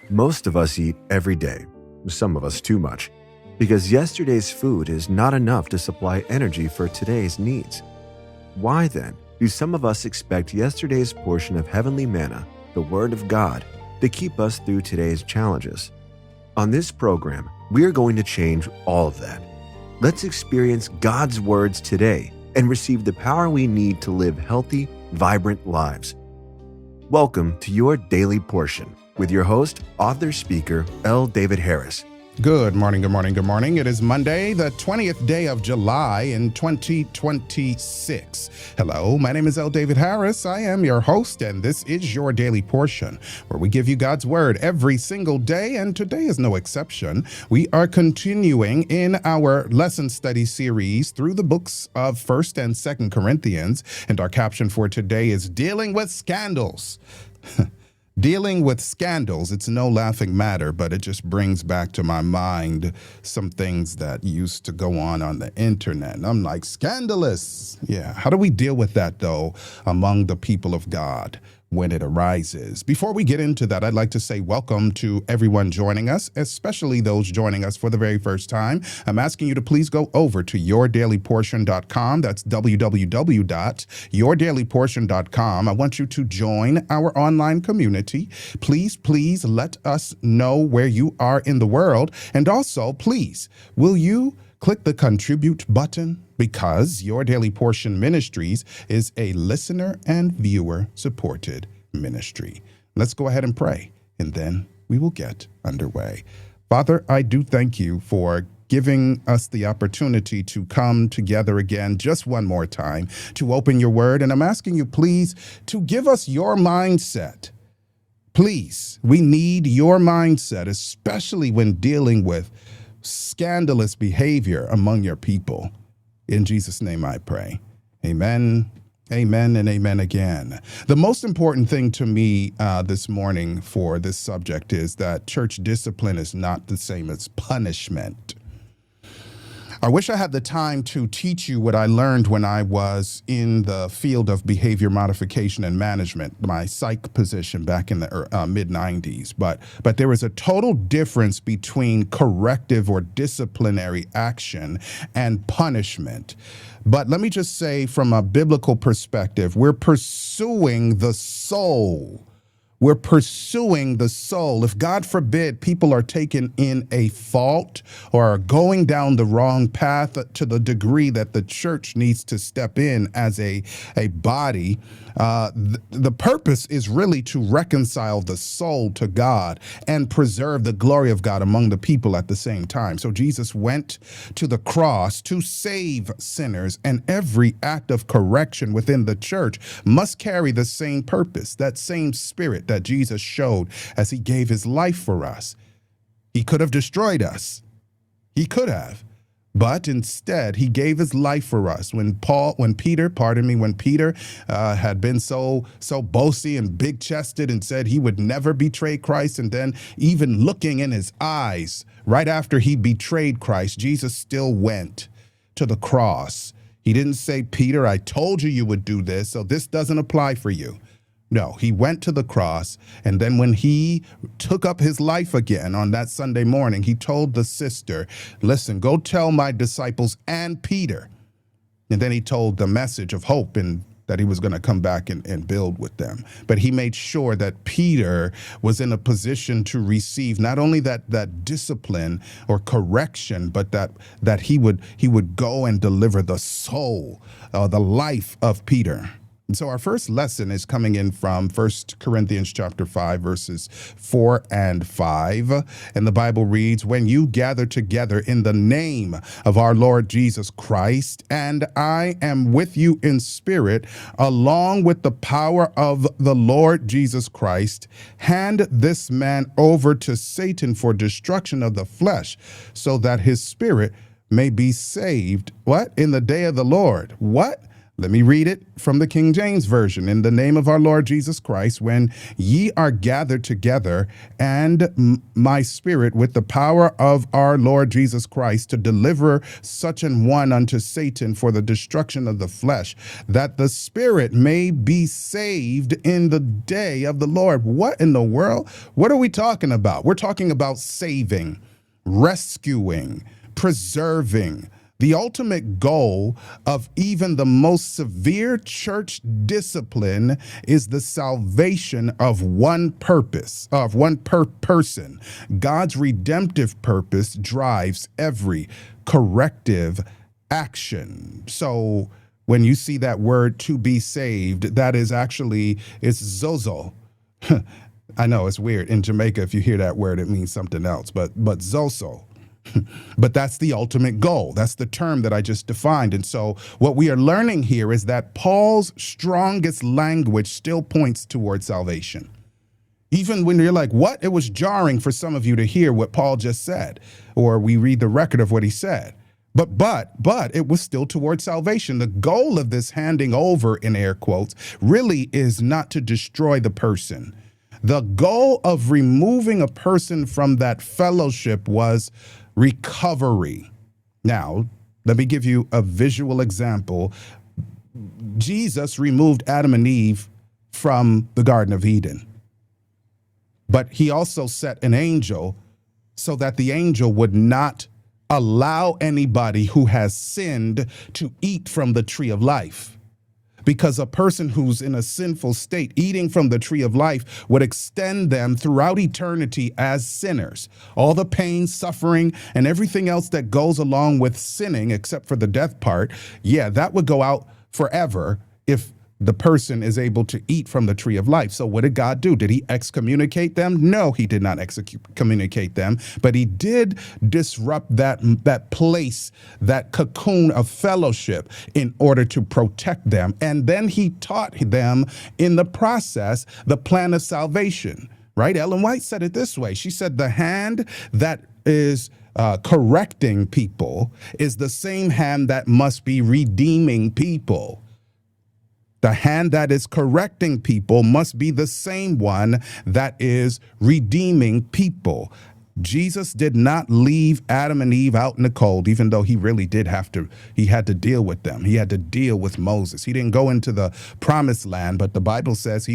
Most of us eat every day, some of us too much, because yesterday's food is not enough to supply energy for today's needs. Why then do some of us expect yesterday's portion of heavenly manna, the Word of God, to keep us through today's challenges? On this program, we are going to change all of that. Let's experience God's words today and receive the power we need to live healthy, vibrant lives. Welcome to your Daily Portion with your host, author, speaker, L. David Harris. Good morning, good morning, good morning. It is Monday, the 20th day of July in 2026. Hello, my name is L. David Harris. I am your host, and this is your Daily Portion, where we give you God's Word every single day, and today is no exception. We are continuing in our lesson study series through the books of 1st and 2nd Corinthians, and our caption for today is Dealing with Scandals. Dealing with scandals, it's no laughing matter, but it just brings back to my mind some things that used to go on the internet. And I'm like, scandalous. Yeah. How do we deal with that, though, among the people of God when it arises? Before we get into that, I'd like to say welcome to everyone joining us, especially those joining us for the very first time. I'm asking you to please go over to yourdailyportion.com. That's www.yourdailyportion.com. I want you to join our online community. Please let us know where you are in the world. And also, please, will you click the contribute button? Because Your Daily Portion Ministries is a listener and viewer supported ministry. Let's go ahead and pray, and then we will get underway. Father, I do thank you for giving us the opportunity to come together again just one more time to open your word. And I'm asking you, please, to give us your mindset. Please, we need your mindset, especially when dealing with scandalous behavior among your people. In Jesus' name I pray. Amen, amen, and amen again. The most important thing to me this morning for this subject is that church discipline is not the same as punishment. I wish I had the time to teach you what I learned when I was in the field of behavior modification and management, my psych position back in the mid-90s. But there is a total difference between corrective or disciplinary action and punishment. But let me just say, from a biblical perspective, we're pursuing the soul. We're pursuing the soul. If, God forbid, people are taken in a fault or are going down the wrong path to the degree that the church needs to step in as a body, the purpose is really to reconcile the soul to God and preserve the glory of God among the people at the same time. So Jesus went to the cross to save sinners, and every act of correction within the church must carry the same purpose, that same spirit that Jesus showed as he gave his life for us. He could have destroyed us. He could have. But instead, he gave his life for us. When Peter had been so boasty and big-chested and said he would never betray Christ, and then even looking in his eyes right after he betrayed Christ, Jesus still went to the cross. He didn't say, Peter, I told you would do this, so this doesn't apply for you. No, he went to the cross, and then when he took up his life again on that Sunday morning, he told the sister, listen, go tell my disciples and Peter. And then he told the message of hope and that he was going to come back and build with them. But he made sure that Peter was in a position to receive not only that discipline or correction, but that he would go and deliver the soul, the life of Peter. And so our first lesson is coming in from 1 Corinthians chapter 5, verses 4 and 5. And the Bible reads, when you gather together in the name of our Lord Jesus Christ, and I am with you in spirit, along with the power of the Lord Jesus Christ, hand this man over to Satan for destruction of the flesh, so that his spirit may be saved. What? In the day of the Lord. What? Let me read it from the King James Version. In the name of our Lord Jesus Christ, when ye are gathered together, and my spirit with the power of our Lord Jesus Christ to deliver such an one unto Satan for the destruction of the flesh, that the spirit may be saved in the day of the Lord. What in the world? What are we talking about? We're talking about saving, rescuing, preserving. The ultimate goal of even the most severe church discipline is the salvation of one person. God's redemptive purpose drives every corrective action. So when you see that word to be saved, that is actually, it's zozo. I know it's weird. In Jamaica, if you hear that word, it means something else, but zozo. But that's the ultimate goal. That's the term that I just defined. And so what we are learning here is that Paul's strongest language still points towards salvation. Even when you're like, what? It was jarring for some of you to hear what Paul just said, or we read the record of what he said. But it was still towards salvation. The goal of this handing over, in air quotes, really is not to destroy the person. The goal of removing a person from that fellowship was recovery. Now, let me give you a visual example. Jesus removed Adam and Eve from the Garden of Eden, but he also set an angel so that the angel would not allow anybody who has sinned to eat from the tree of life. Because a person who's in a sinful state, eating from the tree of life would extend them throughout eternity as sinners. All the pain, suffering, and everything else that goes along with sinning, except for the death part, that would go out forever if the person is able to eat from the tree of life. So what did God do? Did he excommunicate them? No, he did not excommunicate them, but he did disrupt that place, that cocoon of fellowship in order to protect them. And then he taught them in the process the plan of salvation, right? Ellen White said it this way. She said, the hand that is correcting people is the same hand that must be redeeming people. The hand that is correcting people must be the same one that is redeeming people. Jesus did not leave Adam and Eve out in the cold, even though he really did have to. He had to deal with them. He had to deal with Moses. He didn't go into the promised land, but the Bible says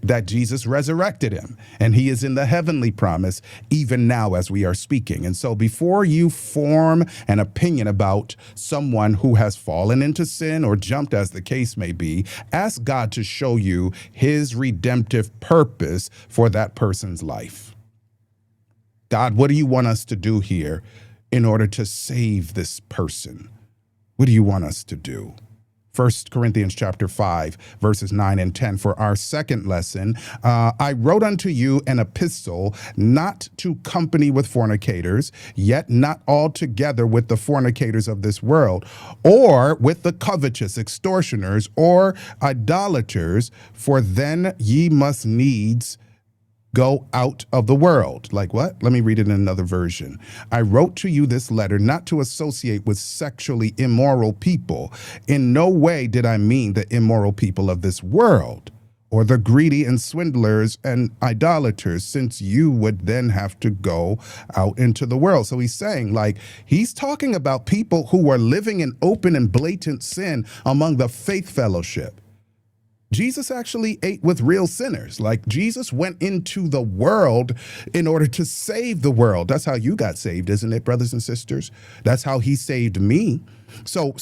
that Jesus resurrected him, and he is in the heavenly promise even now as we are speaking. And so before you form an opinion about someone who has fallen into sin or jumped, as the case may be, ask God to show you his redemptive purpose for that person's life. God, what do you want us to do here in order to save this person? What do you want us to do? 1 Corinthians chapter 5, verses 9 and 10. For our second lesson, I wrote unto you an epistle, not to company with fornicators, yet not altogether with the fornicators of this world, or with the covetous, extortioners, or idolaters, for then ye must needs go out of the world. Like what? Let me read it in another version. I wrote to you this letter not to associate with sexually immoral people. In no way did I mean the immoral people of this world, or the greedy and swindlers and idolaters, since you would then have to go out into the world. So he's saying, he's talking about people who are living in open and blatant sin among the faith fellowship. Jesus actually ate with real sinners. Jesus went into the world in order to save the world. That's how you got saved, isn't it, brothers and sisters? That's how he saved me. So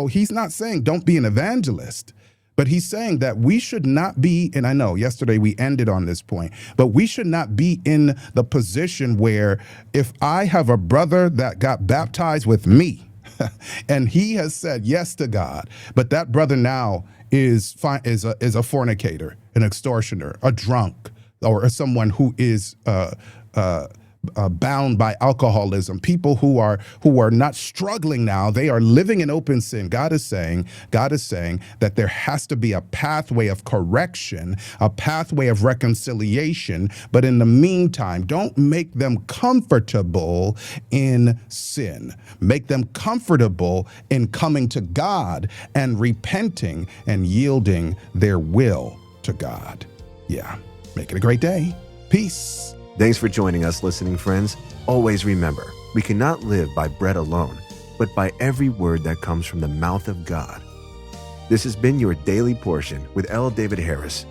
he's not saying don't be an evangelist, but he's saying that we should not be, and I know yesterday we ended on this point, but we should not be in the position where if I have a brother that got baptized with me and he has said yes to God, but that brother now is a fornicator, an extortioner, a drunk, or someone who is bound by alcoholism, people who are not struggling now, they are living in open sin. God is saying that there has to be a pathway of correction, a pathway of reconciliation. But in the meantime, don't make them comfortable in sin. Make them comfortable in coming to God and repenting and yielding their will to God. Yeah. Make it a great day. Peace. Thanks for joining us, listening friends. Always remember, we cannot live by bread alone, but by every word that comes from the mouth of God. This has been your Daily Portion with L. David Harris.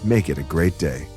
Make it a great day.